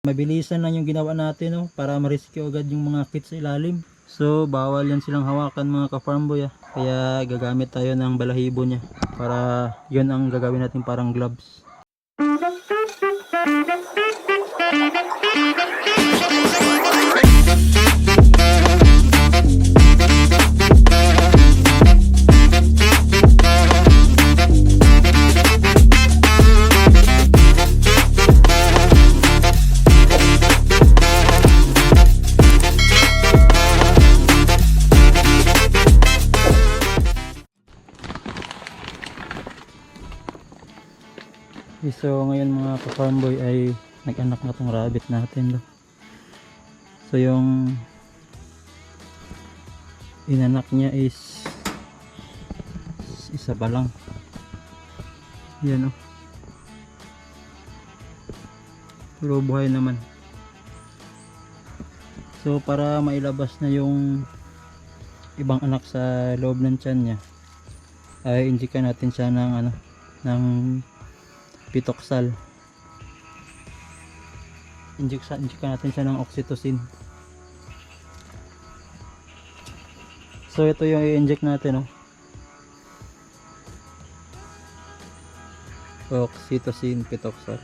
Mabilisan lang yung ginawa natin, no, para ma-rescue agad yung mga kids sa ilalim. So bawal yan silang hawakan mga ka-farm boy, kaya gagamit tayo ng balahibo niya para yun ang gagawin natin parang gloves. So ngayon mga ka-farm boy ay nag-anak na tong rabbit natin, so yung inanak niya is isa pa lang, yan pero buhay naman. So para mailabas na yung ibang anak sa loob ng tiyan niya ay injikan natin siya ng ng Pitoxal. Injikan natin siya ng oxytocin. So ito yung i-inject natin, oxytocin Pitoxal.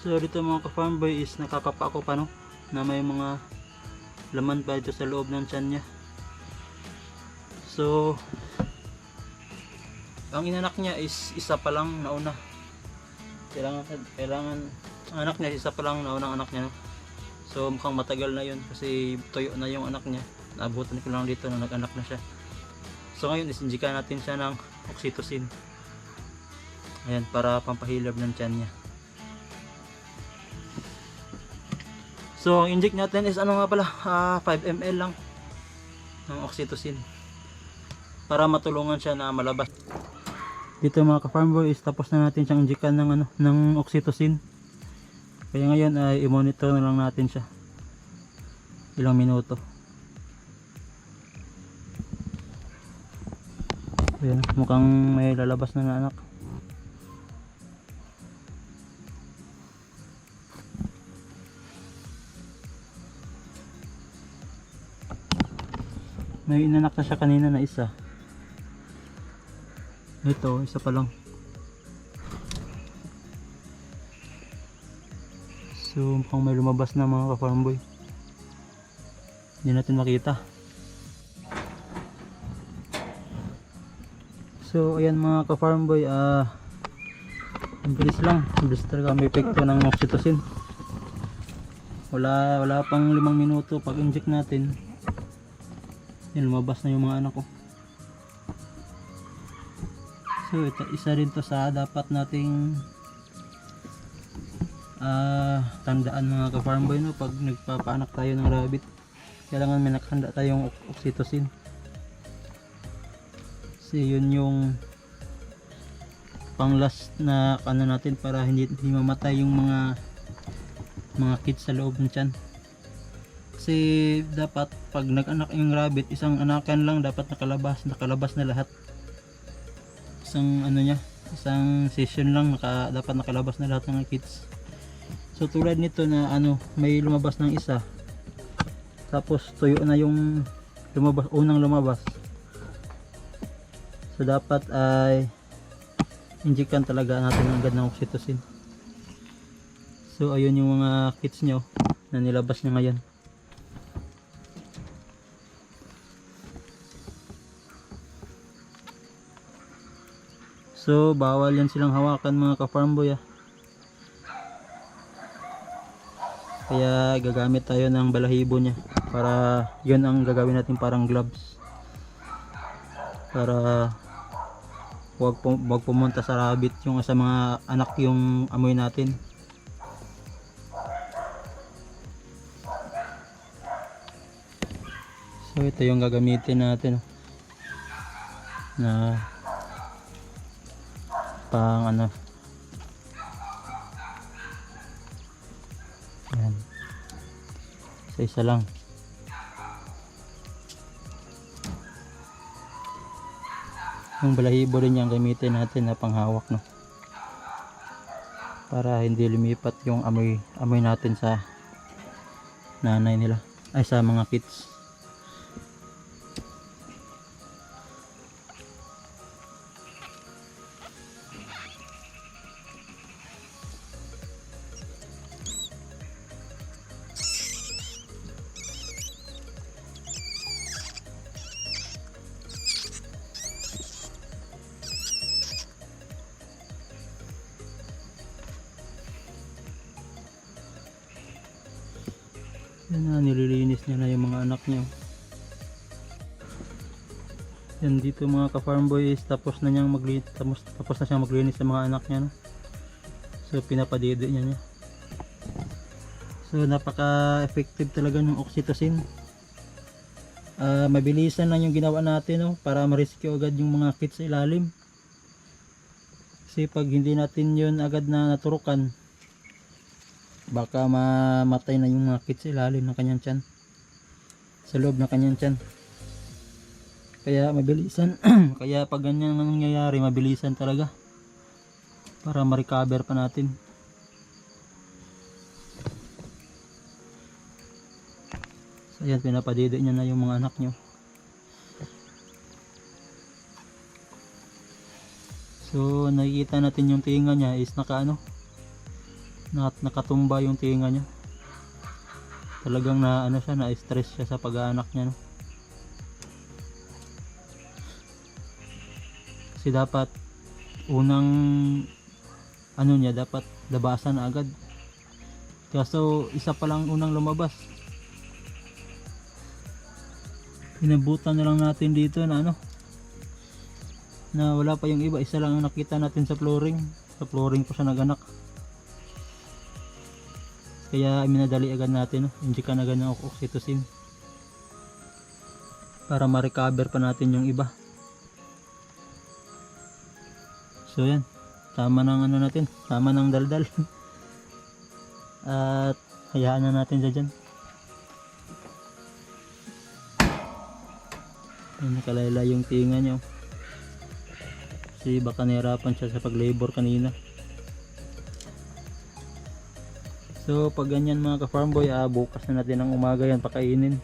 So dito mga ka-farm boy is nakakapa ko pa, na may mga laman pa dito sa loob ng tiyan niya. So ang inanak niya is isa pa lang nauna. Kailangan ang anak niya isa pa lang naunang anak niya, So mukhang matagal na yun kasi tuyo na yung anak niya. Naabutan ko lang dito na nag-anak na siya. So ngayon isinjikan natin siya ng oxytocin. Ayan, para pampahilab ng tiyan niya. So ang inject natin is 5 ml lang ng oxytocin para matulungan siya na malabas. Dito mga ka-farm boy is tapos na natin siyang injikan ng oxytocin. Kaya ngayon ay i-monitor na lang natin siya ilang minuto. Ayan, mukhang may lalabas na anak. May inanak na siya kanina na isa. Ito, isa pa lang. So mukhang may lumabas na mga ka-farm boy. Hindi natin makita. So ayan mga ka-farm boy, ang bilis lang. Ang bilis talaga may epekto ng oxytocin. Wala pang 5 minuto pag inject natin. Yan, lumabas na yung mga anak ko. So ito, isa rin to sa dapat nating tandaan mga ka-farm boy, pag nagpapaanak tayo ng rabbit, kailangan may nakahanda tayong oxytocin. Kasi yun yung pang last na natin para hindi mamatay yung mga kids sa loob ng tiyan. Kasi dapat pag nag-anak yung rabbit, isang anakan lang dapat nakalabas na lahat. Isang session lang dapat nakalabas na lahat ng kids. So tulad nito na may lumabas ng isa, tapos tuyo na yung unang lumabas. So dapat ay injikan talaga natin agad ng oxytocin. So ayun yung mga kids nyo na nilabas niya ngayon. So bawal yan silang hawakan mga ka-farm boy, kaya gagamit tayo ng balahibo niya para yun ang gagawin natin parang gloves, para wag pumunta sa rabbit yung sa mga anak yung amoy natin. So ito yung gagamitin natin na pang yan, isa lang. Yung balahibo din yung gamitin natin na panghawak, no, para hindi lumipat yung amoy natin sa nanay nila, ay sa mga kids. Yan na, nililinis niya na yung mga anak niya. Yan dito mga ka-farm boys, tapos na siyang maglinis sa mga anak niya, no? So pinapadede niya. So napaka effective talaga ng oxytocin. Mabilisan lang yung ginawa natin, no, para ma-rescue agad yung mga kids sa ilalim. Kasi pag hindi natin yun agad na naturukan, baka mamatay na yung mga kids sa ilalim ng kanyang tiyan, sa loob ng kanyang tiyan. Kaya mabilisan kaya pag ganyan nangyayari, mabilisan talaga para ma-recover pa natin. So yan, pinapadede niya na yung mga anak nyo. So nakikita natin yung tinga niya is nakatumba yung tinga niya. Talagang na-stress siya sa pag-aanak niya, no? Kasi dapat unang dapat labasan agad. Kaso isa pa lang unang lumabas. Inabutan na lang natin dito na na wala pa yung iba, isa lang ang nakita natin sa flooring. Sa flooring pa siya naganak. Kaya minadali agad natin, no? Injectan agad ng oxytocin para ma-recover pa natin yung iba. So yan, tama ng natin, tama ng daldal. At hayaan na natin siya dyan. Nakalayla yung tinga niya, kasi baka nahirapan siya sa pag-labor kanina. So pag ganyan mga ka-farm boy, bukas na natin ng umaga yan pakainin.